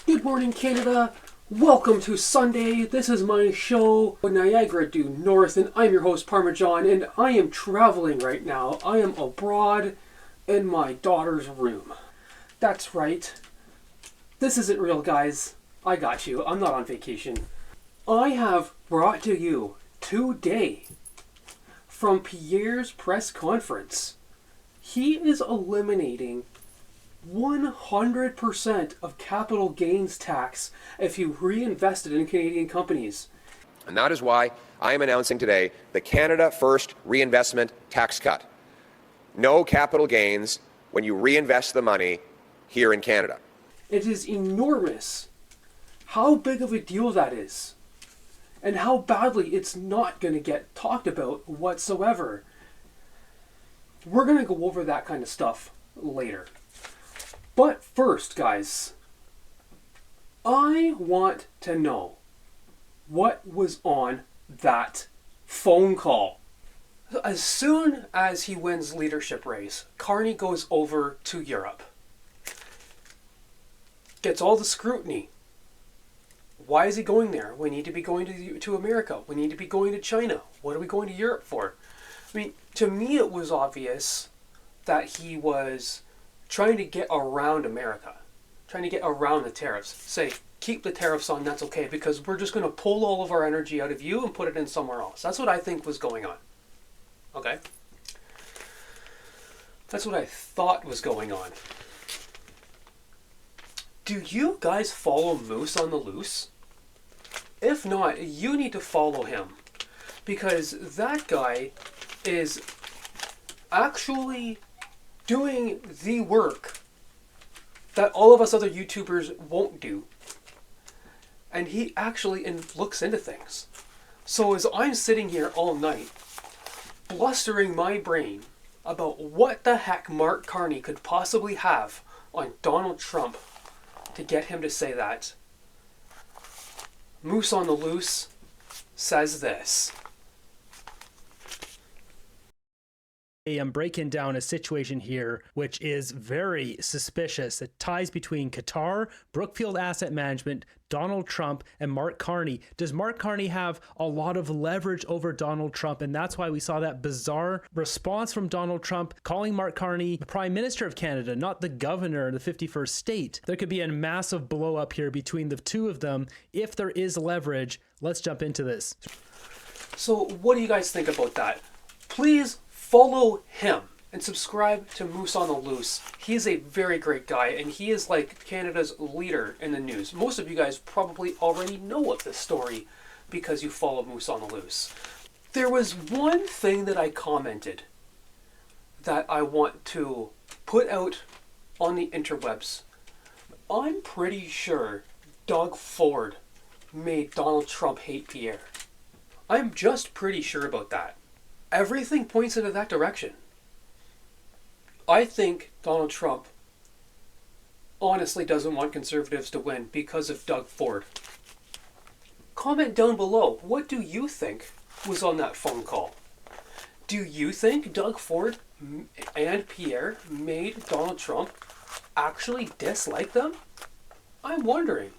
Good morning, Canada. Welcome to Sunday. This is my show, Niagara due north, and I'm your host, Parmesan, and I am traveling right now. I am abroad in my daughter's room. That's right. This isn't real, guys. I got you. I'm not on vacation. I have brought to you today from Pierre's press conference. He is eliminating 100% of capital gains tax if you reinvested in Canadian companies. And that is why I am announcing today the Canada First Reinvestment Tax Cut. No capital gains when you reinvest the money here in Canada. It is enormous how big of a deal that is and how badly it's not going to get talked about whatsoever. We're going to go over that kind of stuff later. But first, guys, I want to know what was on that phone call. As soon as he wins leadership race, Carney goes over to Europe. Gets all the scrutiny. Why is he going there? We need to be going to America. We need to be going to China. What are we going to Europe for? I mean, to me it was obvious that he was trying to get around America, trying to get around the tariffs. Say, keep the tariffs on, that's okay, because we're just going to pull all of our energy out of you and put it in somewhere else. That's what I think was going on. Okay? That's what I thought was going on. Do you guys follow Moose on the Loose? If not, you need to follow him, because that guy is actually doing the work that all of us other YouTubers won't do. And he actually looks into things. So as I'm sitting here all night, blustering my brain about what the heck Mark Carney could possibly have on Donald Trump to get him to say that, Moose on the Loose says this. I'm breaking down a situation here which is very suspicious. It ties between Qatar, Brookfield Asset Management, Donald Trump, and Mark Carney. Does Mark Carney have a lot of leverage over Donald Trump? And that's why we saw that bizarre response from Donald Trump calling Mark Carney the Prime Minister of Canada, not the governor of the 51st state. There could be a massive blow up here between the two of them if there is leverage. Let's jump into this. So what do you guys think about that? Please follow him and subscribe to Moose on the Loose. He is a very great guy, and he is like Canada's leader in the news. Most of you guys probably already know of this story because you follow Moose on the Loose. There was one thing that I commented that I want to put out on the interwebs. I'm pretty sure Doug Ford made Donald Trump hate Pierre. I'm just pretty sure about that. Everything points into that direction. I think Donald Trump honestly doesn't want conservatives to win because of Doug Ford. Comment down below, what do you think was on that phone call? Do you think Doug Ford and Pierre made Donald Trump actually dislike them? I'm wondering.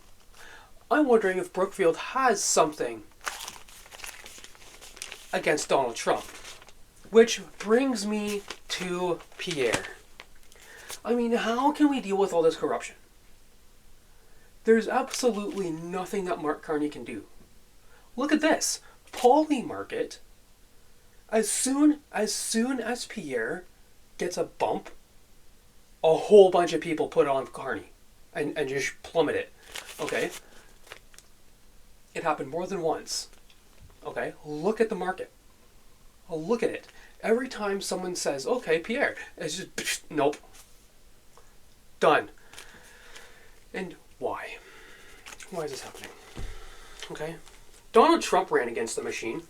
I'm wondering if Brookfield has something against Donald Trump. Which brings me to Pierre. I mean, how can we deal with all this corruption? There's absolutely nothing that Mark Carney can do. Look at this. Polymarket, as soon as Pierre gets a bump, a whole bunch of people put on Carney and just plummet it. Okay? It happened more than once. Okay? Look at the market. Look at it. Every time someone says, okay, Pierre, it's just, nope. Done. And why? Why is this happening? Okay. Donald Trump ran against the machine.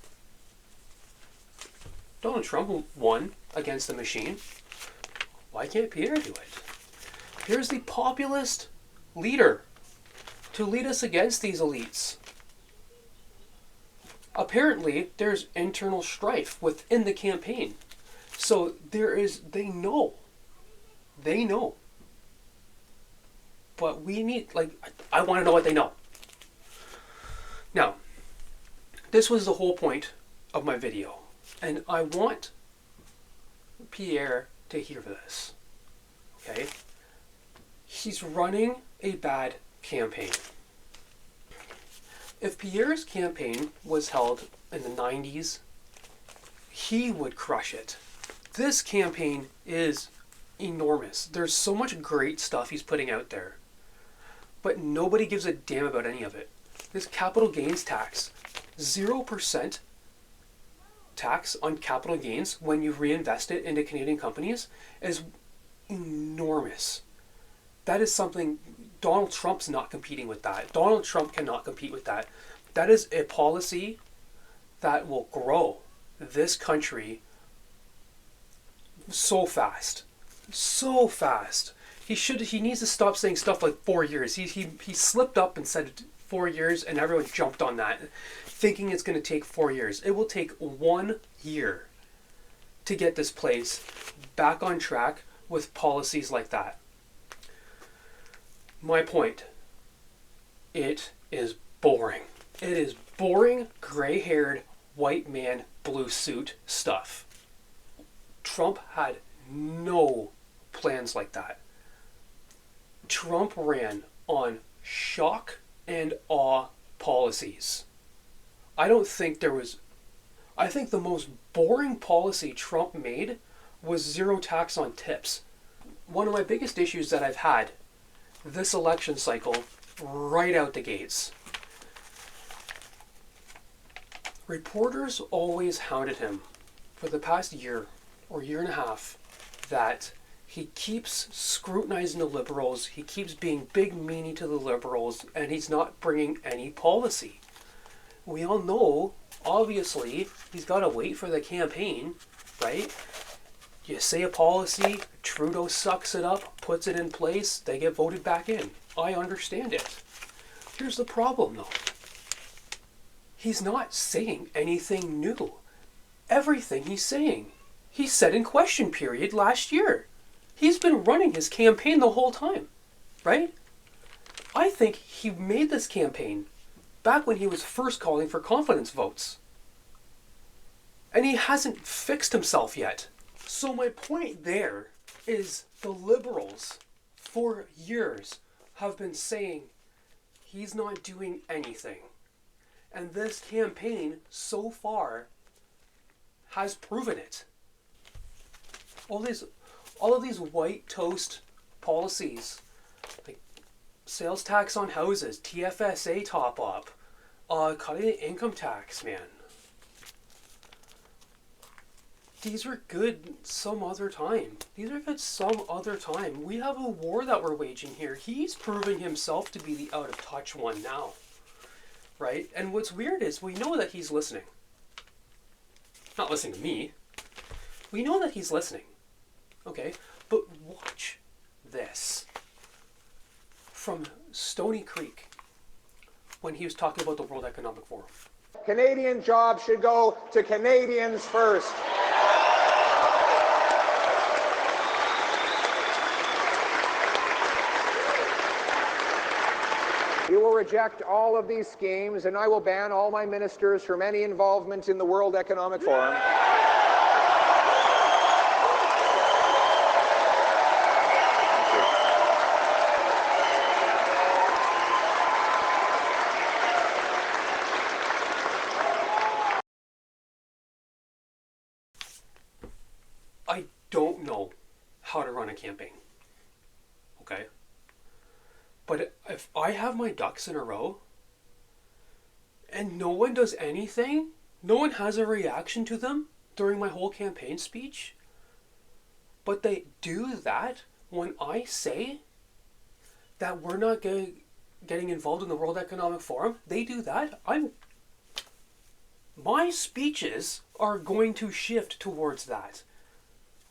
Donald Trump won against the machine. Why can't Pierre do it? Pierre's the populist leader to lead us against these elites. Apparently, there's internal strife within the campaign. So they know But we need, like, I want to know what they know. Now, this was the whole point of my video. And I want Pierre to hear this. Okay? He's running a bad campaign. If Pierre's campaign was held in the 90s, he would crush it. This campaign is enormous. There's so much great stuff he's putting out there. But nobody gives a damn about any of it. This capital gains tax, 0% tax on capital gains when you reinvest it into Canadian companies is enormous. That is something, Donald Trump's not competing with that. Donald Trump cannot compete with that. That is a policy that will grow this country so fast. So fast. He needs to stop saying stuff like 4 years. He slipped up and said 4 years, and everyone jumped on that, thinking it's going to take 4 years. It will take 1 year to get this place back on track with policies like that. My point, it is boring. It is boring, gray-haired, white man, blue suit stuff. Trump had no plans like that. Trump ran on shock and awe policies. I think the most boring policy Trump made was zero tax on tips. One of my biggest issues that I've had this election cycle, right out the gates. Reporters always hounded him for the past year or year and a half that he keeps scrutinizing the Liberals, he keeps being big meanie to the Liberals, and he's not bringing any policy. We all know, obviously, he's got to wait for the campaign, right? You say a policy, Trudeau sucks it up, puts it in place, they get voted back in. I understand it. Here's the problem, though. He's not saying anything new. Everything he's saying, he said in question period last year. He's been running his campaign the whole time, right? I think he made this campaign back when he was first calling for confidence votes. And he hasn't fixed himself yet. So my point there is the Liberals, for years, have been saying he's not doing anything. And this campaign, so far, has proven it. All of these white toast policies, like sales tax on houses, TFSA top up, cutting the income tax, man. These are good some other time. These are good some other time. We have a war that we're waging here. He's proving himself to be the out of touch one now. Right? And what's weird is we know that he's listening. Not listening to me. We know that he's listening. Okay? But watch this. From Stony Creek, when he was talking about the World Economic Forum. Canadian jobs should go to Canadians first. You will reject all of these schemes, and I will ban all my ministers from any involvement in the World Economic Forum. I don't know how to run a campaign. Okay? But if I have my ducks in a row and no one does anything, no one has a reaction to them during my whole campaign speech, but they do that when I say that we're not getting involved in the World Economic Forum, they do that, my speeches are going to shift towards that.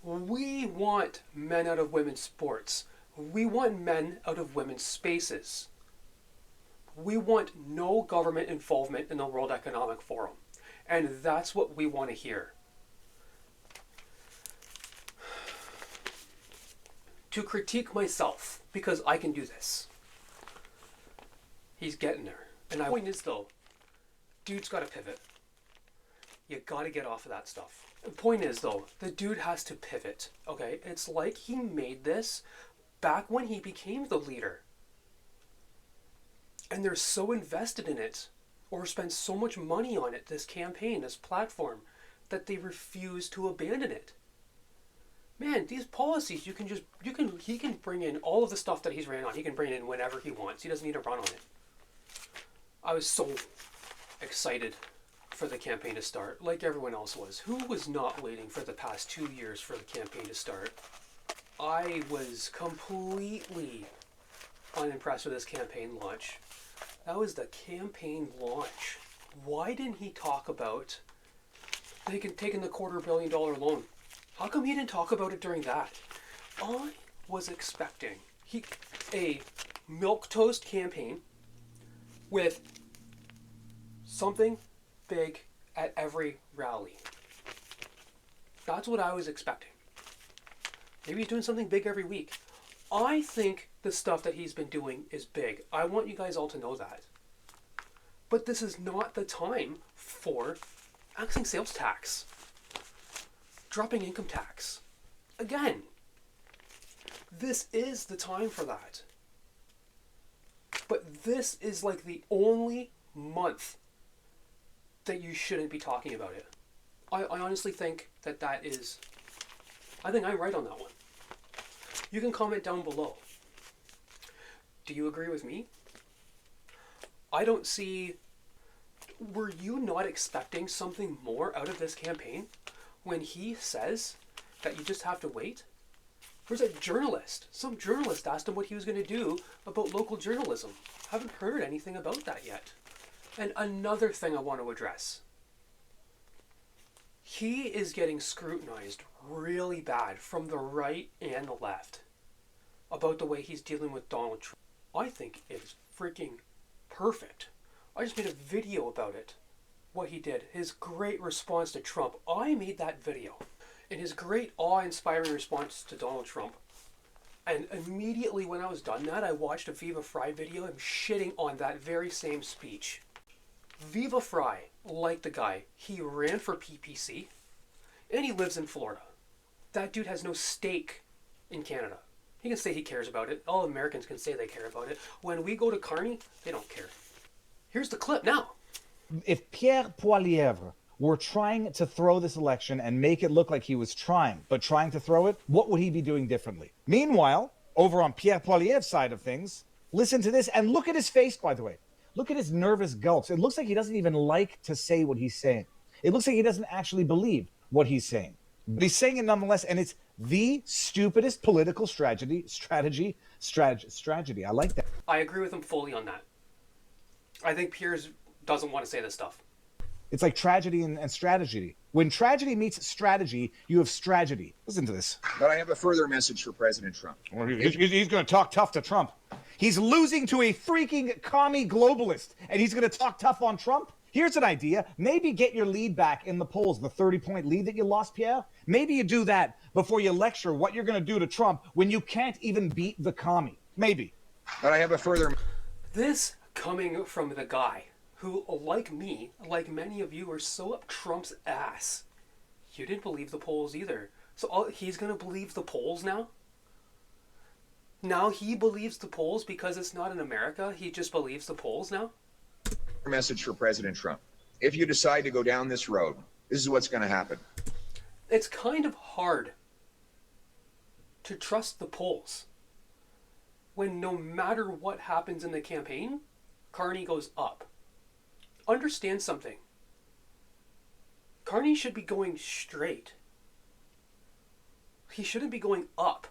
We want men out of women's sports. We want men out of women's spaces. We want no government involvement in the World Economic Forum. And that's what we want to hear. To critique myself, because I can do this. He's getting there. And my point is, though, dude's got to pivot. You got to get off of that stuff. The point is, though, the dude has to pivot, okay? It's like he made this back when he became the leader. And they're so invested in it, or spend so much money on it, this campaign, this platform, that they refuse to abandon it. Man, these policies, he can bring in all of the stuff that he's ran on. He can bring it in whenever he wants. He doesn't need to run on it. I was so excited for the campaign to start, like everyone else was. Who was not waiting for the past 2 years for the campaign to start? I was completely unimpressed with this campaign launch. That was the campaign launch. Why didn't he talk about taking the $250 million loan? How come he didn't talk about it during that? I was expecting a milquetoast campaign with something big at every rally. That's what I was expecting. Maybe he's doing something big every week. I think the stuff that he's been doing is big. I want you guys all to know that. But this is not the time for axing sales tax, dropping income tax. Again, this is the time for that. But this is like the only month that you shouldn't be talking about it. I honestly think that is... I think I'm right on that one. You can comment down below. Do you agree with me? I don't see... Were you not expecting something more out of this campaign when he says that you just have to wait? There's a journalist. Some journalist asked him what he was going to do about local journalism. Haven't heard anything about that yet. And another thing I want to address. He is getting scrutinized really bad from the right and the left about the way he's dealing with Donald Trump. I think it's freaking perfect. I just made a video about it. What he did. His great response to Trump. I made that video. And his great awe-inspiring response to Donald Trump. And immediately when I was done that, I watched a Viva Fry video of him shitting on that very same speech. Viva Fry, like the guy, he ran for PPC, and he lives in Florida. That dude has no stake in Canada. He can say he cares about it. All Americans can say they care about it. When we go to Carney, they don't care. Here's the clip now. If Pierre Poilievre were trying to throw this election and make it look like he was trying to throw it, what would he be doing differently? Meanwhile, over on Pierre Poilievre's side of things, listen to this and look at his face, by the way. Look at his nervous gulps. It looks like he doesn't even like to say what he's saying. It looks like he doesn't actually believe what he's saying. But he's saying it nonetheless, and it's the stupidest political strategy. I like that. I agree with him fully on that. I think Pierres doesn't want to say this stuff. It's like tragedy and strategy. When tragedy meets strategy, you have strategy. Listen to this. But I have a further message for President Trump. He's going to talk tough to Trump. He's losing to a freaking commie globalist, and he's going to talk tough on Trump? Here's an idea. Maybe get your lead back in the polls, the 30-point lead that you lost, Pierre. Maybe you do that before you lecture what you're going to do to Trump when you can't even beat the commie. Maybe. But I have a further... This coming from the guy who, like me, like many of you, are so up Trump's ass. You didn't believe the polls either. So he's going to believe the polls now? Now he believes the polls because it's not in America? He just believes the polls now? Message for President Trump. If you decide to go down this road, this is what's going to happen. It's kind of hard to trust the polls when no matter what happens in the campaign, Carney goes up. Understand something. Carney should be going straight. He shouldn't be going up.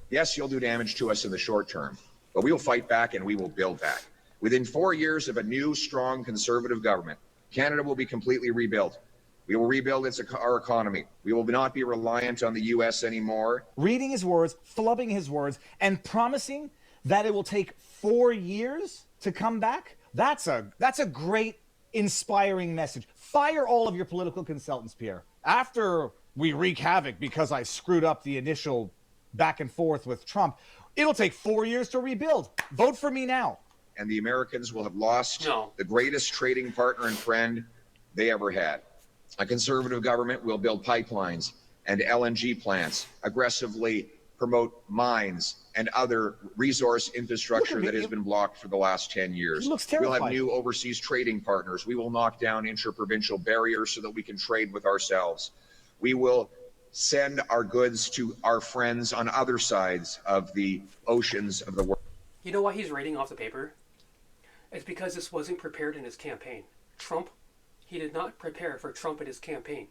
Yes, you'll do damage to us in the short term, but we will fight back and we will build back. Within 4 years of a new, strong, conservative government, Canada will be completely rebuilt. We will rebuild our economy. We will not be reliant on the U.S. anymore. Reading his words, flubbing his words, and promising that it will take 4 years to come back, that's a great, inspiring message. Fire all of your political consultants, Pierre. After we wreak havoc because I screwed up the initial back and forth with Trump, it'll take 4 years to rebuild. Vote for me now. and the Americans will have lost No. the greatest trading partner and friend they ever had. A conservative government will build pipelines and LNG plants, aggressively promote mines and other resource infrastructure that has been blocked for the last 10 years. He looks We'll have terrified. new overseas trading partners. We will knock down interprovincial barriers so that we can trade with ourselves. We will send our goods to our friends on other sides of the oceans of the world. You know why he's reading off the paper? It's because this wasn't prepared in his campaign. He did not prepare for Trump in his campaign.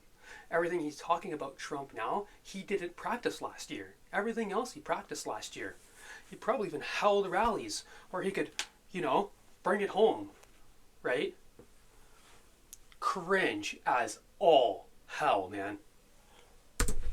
Everything he's talking about Trump now, he didn't practice last year. Everything else he practiced last year. He probably even held rallies where he could, bring it home, right? Cringe as all hell, man.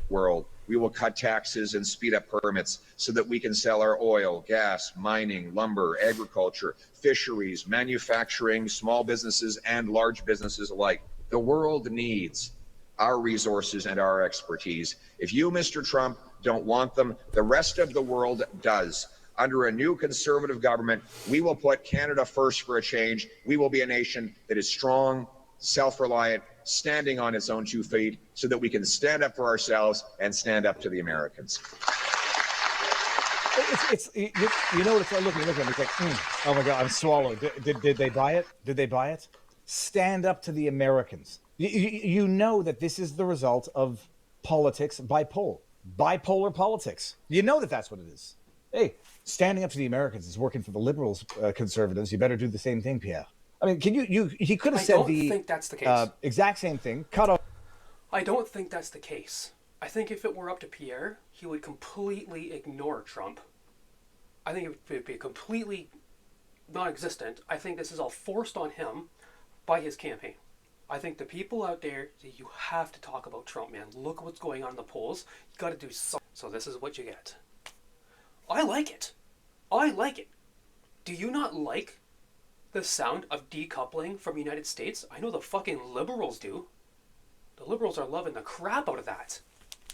World. We will cut taxes and speed up permits so that we can sell our oil, gas, mining, lumber, agriculture, fisheries, manufacturing, small businesses and large businesses alike. The world needs our resources and our expertise. If you, Mr. Trump, don't want them, the rest of the world does. Under a new conservative government, we will put Canada first for a change. We will be a nation that is strong, self-reliant, standing on its own 2 feet so that we can stand up for ourselves and stand up to the Americans. You know what it's like? Look at me. It's like, oh my God, I'm swallowed. Did they buy it? Did they buy it? Stand up to the Americans. You know that this is the result of politics bipolar politics. You know that that's what it is. Hey, standing up to the Americans is working for the liberals, conservatives. You better do the same thing, Pierre. I mean, he could have said I don't think that's the case. Exact same thing. Cut off. I don't think that's the case. I think if it were up to Pierre, he would completely ignore Trump. I think it would be completely non-existent. I think this is all forced on him by his campaign. I think the people out there, you have to talk about Trump, man. Look what's going on in the polls. You got to do something. So this is what you get. I like it. I like it. Do you not like the sound of decoupling from the United States? I know the fucking liberals do. The liberals are loving the crap out of that.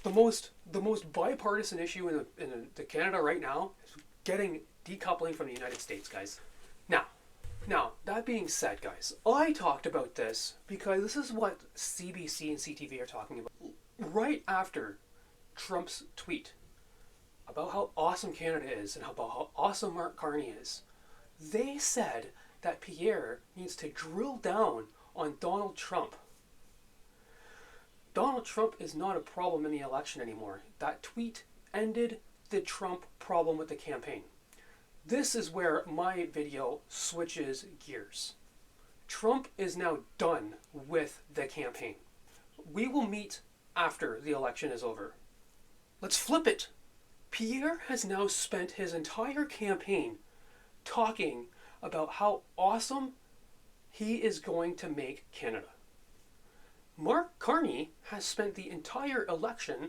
The most bipartisan issue in the Canada right now is getting decoupling from the United States, guys. Now, that being said, guys, I talked about this because this is what CBC and CTV are talking about. Right after Trump's tweet about how awesome Canada is and about how awesome Mark Carney is, they said that Pierre needs to drill down on Donald Trump. Donald Trump is not a problem in the election anymore. That tweet ended the Trump problem with the campaign. This is where my video switches gears. Trump is now done with the campaign. We will meet after the election is over. Let's flip it. Pierre has now spent his entire campaign talking about how awesome he is going to make Canada. Mark Carney has spent the entire election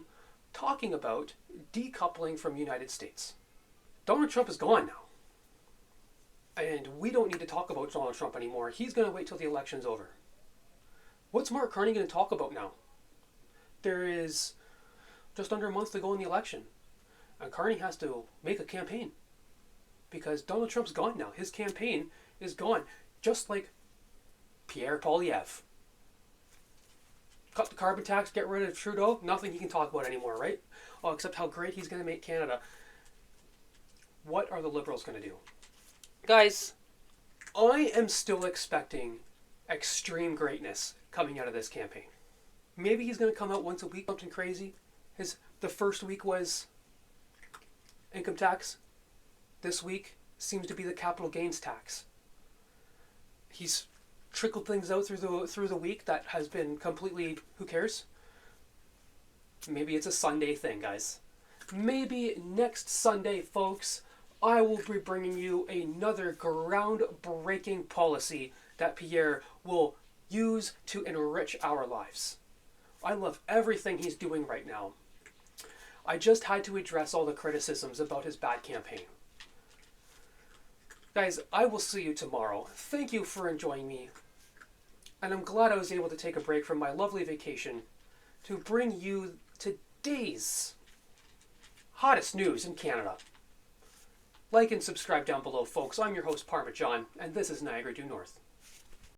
talking about decoupling from the United States. Donald Trump is gone now. And we don't need to talk about Donald Trump anymore. He's going to wait till the election's over. What's Mark Carney going to talk about now? There is just under a month to go in the election. And Carney has to make a campaign. Because Donald Trump's gone now. His campaign is gone. Just like Pierre Poilievre. Cut the carbon tax, get rid of Trudeau. Nothing he can talk about anymore, right? Oh, except how great he's going to make Canada. What are the Liberals going to do? Guys, I am still expecting extreme greatness coming out of this campaign. Maybe he's going to come out once a week, something crazy. The first week was income tax. This week seems to be the capital gains tax. He's trickled things out through the week that has been completely, who cares? Maybe it's a Sunday thing, guys. Maybe next Sunday, folks, I will be bringing you another groundbreaking policy that Pierre will use to enrich our lives. I love everything he's doing right now. I just had to address all the criticisms about his bad campaign. Guys, I will see you tomorrow. Thank you for enjoying me. And I'm glad I was able to take a break from my lovely vacation to bring you today's hottest news in Canada. Like and subscribe down below, folks. I'm your host, Parmesan, and this is Niagara Due North.